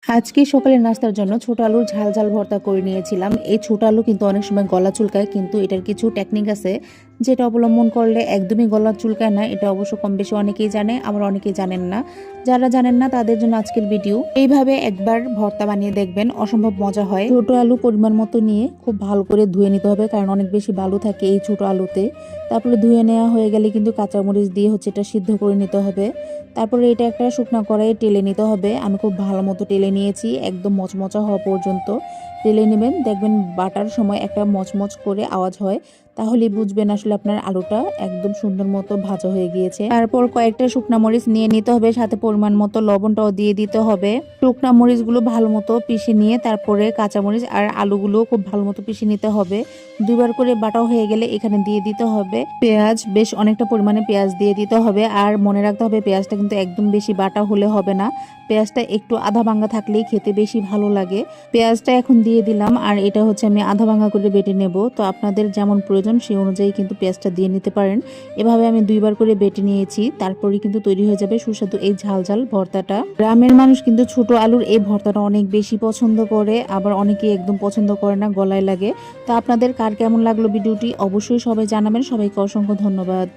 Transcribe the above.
আজকে সকালের নাস্তার জন্য ছোট আলুর ঝাল ঝাল ভর্তা করে নিয়েছিলাম। এই ছোট আলু কিন্তু অনেক সময় গলা চুলকায়, কিন্তু এটার কিছু টেকনিক আছে যেটা অবলম্বন করলে একদমই গলা চুলকায় না। এটা অবশ্য কম বেশি অনেকেই জানে, আবার অনেকেই জানেন না। যারা জানেন না তাদের জন্য আজকের ভিডিও। এইভাবে একবার ভর্তা বানিয়ে দেখবেন, অসম্ভব মজা হয়। ছোট আলু পরিমাণ মতো নিয়ে খুব ভালো করে ধুয়ে নিতে হবে, কারণ অনেক বেশি বালু থাকে এই ছোট আলুতে। তারপরে ধুয়ে নেওয়া হয়ে গেলে কিন্তু কাঁচামরিচ দিয়ে এটা সিদ্ধ করে নিতে হবে। তারপরে এটা একটা শুকনো কড়াইয়ে টেলে নিতে হবে। আমি খুব ভালো মতো টেলে নিয়েছি, একদম মচমচা হওয়া পর্যন্ত টেলে নেবেন। দেখবেন বাটার সময় একটা মচমচ করে আওয়াজ হয়, তাহলেই বুঝবেন আসলে আপনার আলুটা একদম সুন্দর মতো ভাজা হয়ে গিয়েছে। তারপর কয়েকটা শুকনা মরিচ নিয়ে নিতে হবে, সাথে পরিমাণ মতো লবণটাও দিয়ে দিতে হবে। শুকনা মরিচগুলো ভালো মতো পিষে নিয়ে তারপরে কাঁচামরিচ আর আলুগুলো খুব ভালো মতো পিষে নিতে হবে। দুবার করে বাটা হয়ে গেলে এখানে দিয়ে দিতে হবে পেঁয়াজ, বেশ অনেকটা পরিমাণে পেঁয়াজ দিয়ে দিতে হবে। আর মনে রাখতে হবে পেঁয়াজটা কিন্তু একদম বেশি বাটা হলে হবে না, পেঁয়াজটা একটু আধা ভাঙা থাকলেই খেতে বেশি ভালো লাগে। পেঁয়াজটা এখন দিয়ে দিলাম, আর এটা আমি আধা ভাঙা করে বেটে নেব। তো আপনাদের যেমন প্রয়োজন সেই অনুযায়ী কিন্তু পেঁয়াজটা দিয়ে নিতে পারেন। এভাবে আমি দুইবার করে বেটে নিয়েছি, তারপরে কিন্তু তৈরি হয়ে যাবে সুস্বাদু এই ঝাল ঝাল ভর্তাটা। গ্রামের মানুষ কিন্তু ছোট আলুর এই ভর্তাটা অনেক বেশি পছন্দ করে, আবার অনেকেই একদম পছন্দ করে না, গলায় লাগে। তো আপনাদের কার কেমন লাগলো ভিডিওটি অবশ্যই সবাই জানাবেন। সবাইকে অসংখ্য ধন্যবাদ।